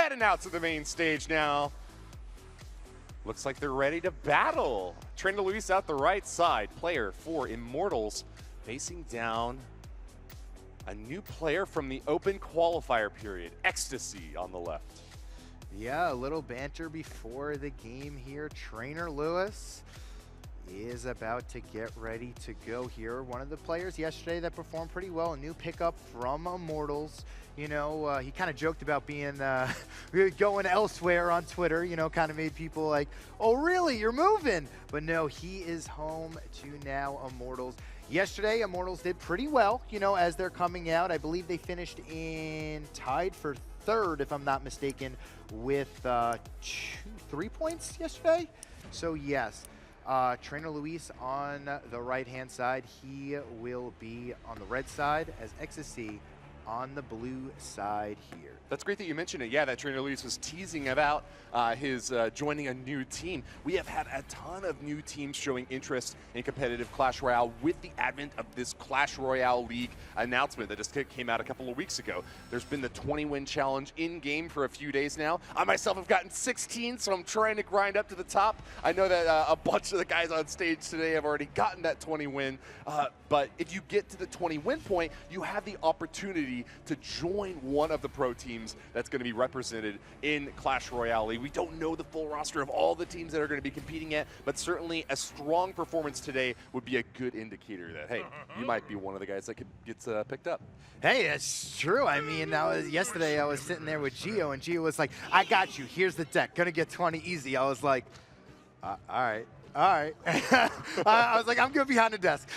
heading out to the main stage now. Looks like they're ready to battle. Trainer Luis out the right side. Player for Immortals facing down a new player from the open qualifier period, ECSTACY on the left. Yeah, a little banter before the game here. Trainer Luis is about to get ready to go here. One of the players yesterday that performed pretty well, a new pickup from Immortals. You know, he kind of joked about being going elsewhere on Twitter, you know, kind of made people like, oh really, you're moving? But no, he is home to now Immortals. Yesterday, Immortals did pretty well, you know, as they're coming out. I believe they finished in tied for third, if I'm not mistaken, with 3 points yesterday. So yes, Trainer Luis on the right-hand side. He will be on the red side as ECSTACY on the blue side here. That's great that you mentioned it. Yeah, that Trainer Luis was teasing about his joining a new team. We have had a ton of new teams showing interest in competitive Clash Royale with the advent of this Clash Royale League announcement that just came out a couple of weeks ago. There's been the 20-win challenge in-game for a few days now. I myself have gotten 16, so I'm trying to grind up to the top. I know that a bunch of the guys on stage today have already gotten that 20-win, but if you get to the 20-win point, you have the opportunity to join one of the pro teams that's going to be represented in Clash Royale League. We don't know the full roster of all the teams that are going to be competing yet, but certainly a strong performance today would be a good indicator that, hey, you might be one of the guys that gets picked up. Hey, that's true. I mean, yesterday I was sitting there with Gio, and Gio was like, I got you. Here's the deck. Gonna get 20 easy. I was like, all right. All right. I was like, I'm good behind the desk.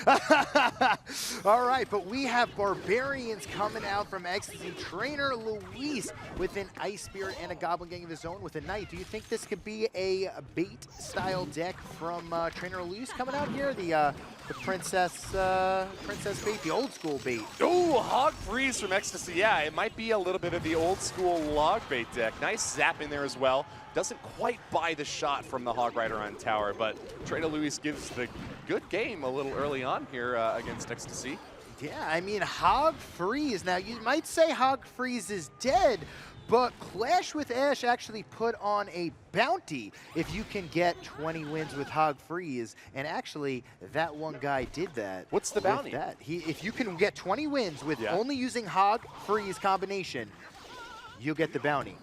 All right, but we have Barbarians coming out from ECSTACY. Trainer Luis with an Ice Spirit and a Goblin Gang of his own with a Knight. Do you think this could be a bait-style deck from Trainer Luis coming out here? The princess bait, the old school bait. Oh, Hog Freeze from ECSTACY. Yeah, it might be a little bit of the old school log bait deck. Nice zap in there as well. Doesn't quite buy the shot from the Hog Rider on tower, but Trainer Luis gives the good game a little early on here against ECSTACY. Yeah, I mean, Hog Freeze. Now, you might say Hog Freeze is dead, but Clash with Ash actually put on a bounty if you can get 20 wins with Hog Freeze, and actually, that one guy did that. What's the bounty? That. If you can get 20 wins with only using Hog Freeze combination, you'll get the bounty.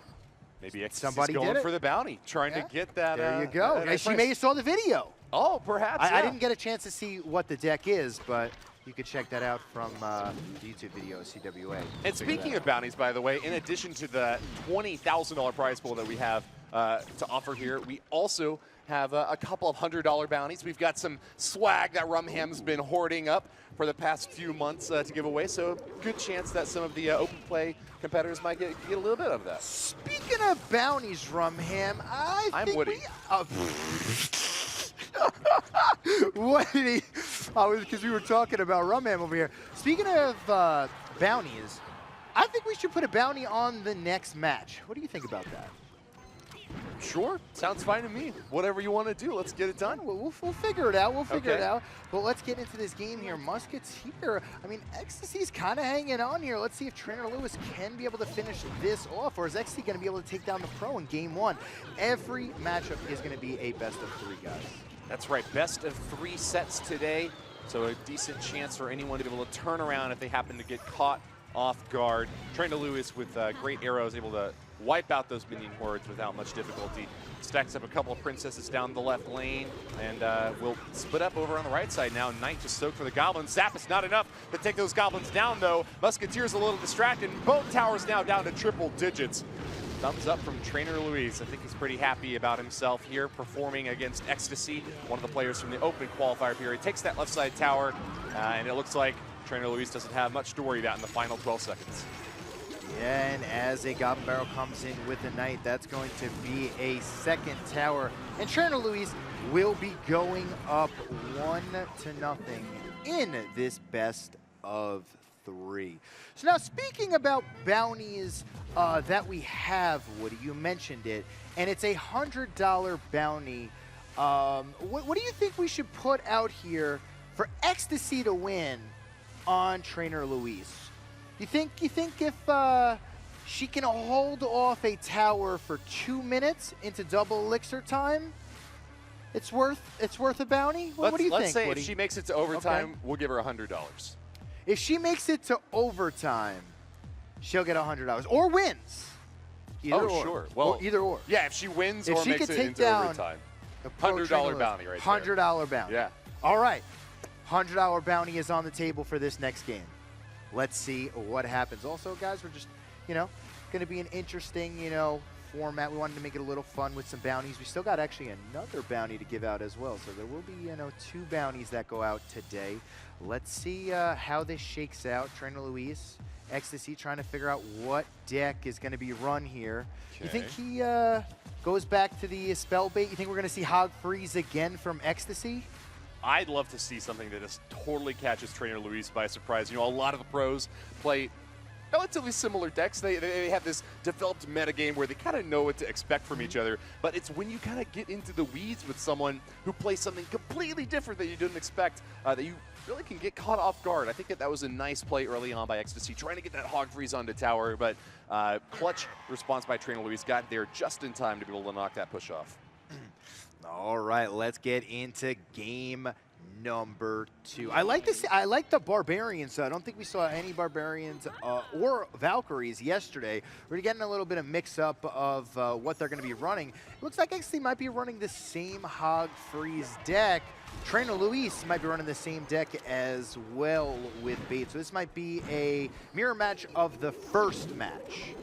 Maybe somebody going for the bounty, trying to get that. There you go. She may have saw the video. Oh, perhaps. I didn't get a chance to see what the deck is, but you could check that out from the YouTube video, CWA. And speaking of bounties, by the way, in addition to the $20,000 prize pool that we have to offer here, we also have a couple of $100 bounties. We've got some swag that Rumham's been hoarding up for the past few months to give away, so good chance that some of the open play competitors might get a little bit of that. Speaking of bounties, Rumham, I'm Woody. What did he? Because we were talking about Rumham over here. Speaking of bounties, I think we should put a bounty on the next match. What do you think about that? Sure, sounds fine to me. Whatever you want to do, let's get it done. We'll figure it out. We'll figure it out. But let's get into this game here. Musketeer, I mean, ECSTACY's kind of hanging on here. Let's see if Trainer Luis can be able to finish this off, or is ECSTACY going to be able to take down the pro in game one? Every matchup is going to be a best of three, guys. That's right, best of 3 sets today. So a decent chance for anyone to be able to turn around if they happen to get caught off guard. Trainer Luis with great arrows, able to wipe out those minion hordes without much difficulty. Stacks up a couple of princesses down the left lane, and we'll split up over on the right side now. Knight just soaked for the goblins. Zap is not enough to take those goblins down, though. Musketeer's a little distracted. Both towers now down to triple digits. Thumbs up from Trainer Luis. I think he's pretty happy about himself here, performing against ECSTACY, one of the players from the open qualifier period. Takes that left side tower, and it looks like Trainer Luis doesn't have much to worry about in the final 12 seconds. Yeah, and as a Goblin Barrel comes in with a Knight, that's going to be a second tower. And Trainer Luis will be going up 1-0 in this best of 3. So now speaking about bounties that we have, Woody, you mentioned it, and it's a $100 bounty. What do you think we should put out here for ECSTACY to win on Trainer Luis? You think if she can hold off a tower for 2 minutes into double elixir time, it's worth a bounty? What do you think, Let's say Woody? if she makes it to overtime, Okay. we'll give her $100. If she makes it to overtime, she'll get $100 or wins. Either or. Sure. Well, either or. Yeah, if she wins If or she makes could it take into down overtime. Pro $100 Trainer bounty Lewis, right there. $100 bounty. Yeah. All right. $100 bounty is on the table for this next game. Let's see what happens. Also, guys, we're just, going to be an interesting, format. We wanted to make it a little fun with some bounties. We still got actually another bounty to give out as well. So there will be, 2 bounties that go out today. Let's see how this shakes out. Trainer Luis, ECSTACY trying to figure out what deck is going to be run here. Okay. You think he goes back to the spell bait? You think we're going to see Hog Freeze again from ECSTACY? I'd love to see something that just totally catches Trainer Luis by surprise. A lot of the pros play relatively similar decks. They have this developed metagame where they kind of know what to expect from each other, but it's when you kind of get into the weeds with someone who plays something completely different that you didn't expect that you really can get caught off guard. I think that was a nice play early on by ECSTACY, trying to get that Hog Freeze onto tower, but clutch response by Trainer Luis got there just in time to be able to knock that push off. All right, let's get into game number 2. I like this. I like the Barbarians. So I don't think we saw any Barbarians or Valkyries yesterday. We're getting a little bit of mix-up of what they're going to be running. It looks like actually might be running the same Hog Freeze deck. Trainer Luis might be running the same deck as well with bait. So this might be a mirror match of the first match.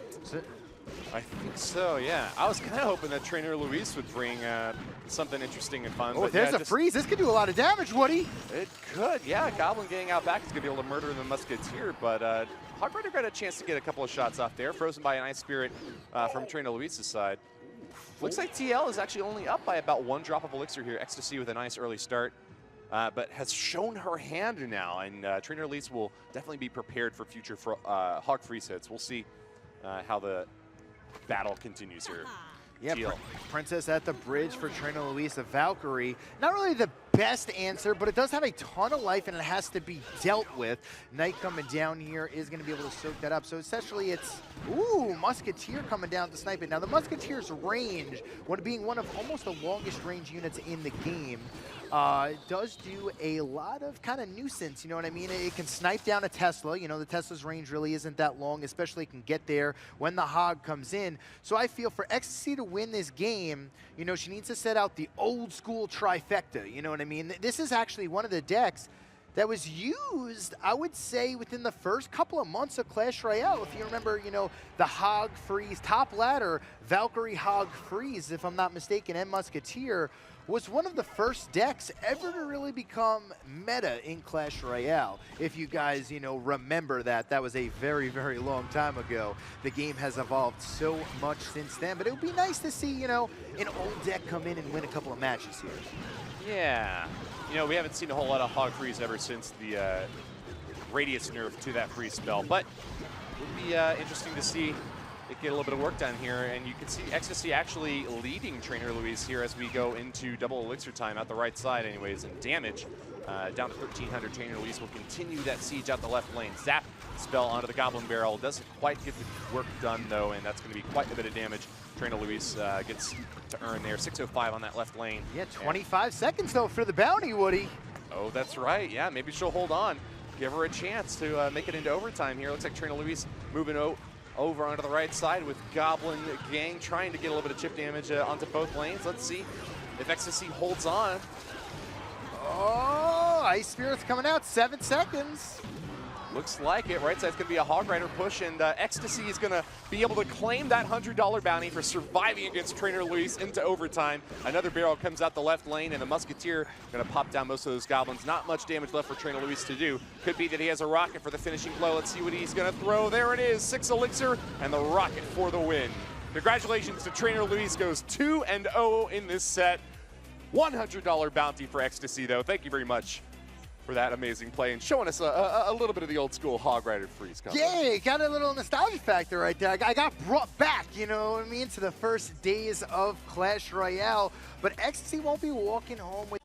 I think so, yeah. I was kind of hoping that Trainer Luis would bring something interesting and fun. Oh, but there's yeah, a freeze. This could do a lot of damage, Woody. It could, yeah. Goblin getting out back is going to be able to murder the Musketeer, but Hog Rider got a chance to get a couple of shots off there. Frozen by an Ice Spirit from Trainer Luis's side. Looks like TL is actually only up by about 1 drop of Elixir here. ECSTACY with a nice early start, but has shown her hand now, and Trainer Luis will definitely be prepared for future Hog Freeze hits. We'll see how the battle continues here. Yeah, Princess at the bridge for Trainer Luis, a Valkyrie. Not really the best answer, but it does have a ton of life and it has to be dealt with. Knight coming down here is going to be able to soak that up. So essentially it's, Musketeer coming down to snipe it. Now the Musketeer's range, being one of almost the longest range units in the game, does do a lot of kind of nuisance, you know what I mean? It can snipe down a Tesla. The Tesla's range really isn't that long, especially it can get there when the Hog comes in. So I feel for ECSTACY to win this game, she needs to set out the old school trifecta, you know what I mean? This is actually one of the decks that was used, I would say, within the first couple of months of Clash Royale. If you remember, the Hog Freeze, top ladder, Valkyrie Hog Freeze, if I'm not mistaken, and Musketeer, was one of the first decks ever to really become meta in Clash Royale. If you guys, remember that. That was a very, very long time ago. The game has evolved so much since then, but it would be nice to see, an old deck come in and win a couple of matches here. Yeah. We haven't seen a whole lot of Hog Freeze ever since the Radius nerf to that freeze spell, but it would be interesting to see it get a little bit of work done here, and you can see ECSTACY actually leading Trainer Luis here as we go into double elixir time out the right side anyways, and damage down to 1,300. Trainer Luis will continue that siege out the left lane. Zap spell onto the Goblin Barrel. Doesn't quite get the work done though, and that's going to be quite a bit of damage. Trainer Luis gets to earn there. 605 on that left lane. Yeah, 25 seconds though for the bounty, Woody. Oh, that's right. Yeah, maybe she'll hold on. Give her a chance to make it into overtime here. Looks like Trainer Luis moving over onto the right side with Goblin Gang trying to get a little bit of chip damage onto both lanes. Let's see if ECSTACY holds on. Oh, Ice Spirit's coming out, 7 seconds. Looks like it. Right side's going to be a Hog Rider push, and ECSTACY is going to be able to claim that $100 bounty for surviving against Trainer Luis into overtime. Another barrel comes out the left lane, and the Musketeer going to pop down most of those goblins. Not much damage left for Trainer Luis to do. Could be that he has a rocket for the finishing blow. Let's see what he's going to throw. There it is, 6 elixir, and the rocket for the win. Congratulations to Trainer Luis, goes 2-0 in this set. $100 bounty for ECSTACY, though. Thank you very much for that amazing play and showing us a little bit of the old school Hog Rider freeze combo. Yeah, got a little nostalgia factor right there. I got brought back, you know what I mean, to the first days of Clash Royale. But ECSTACY won't be walking home with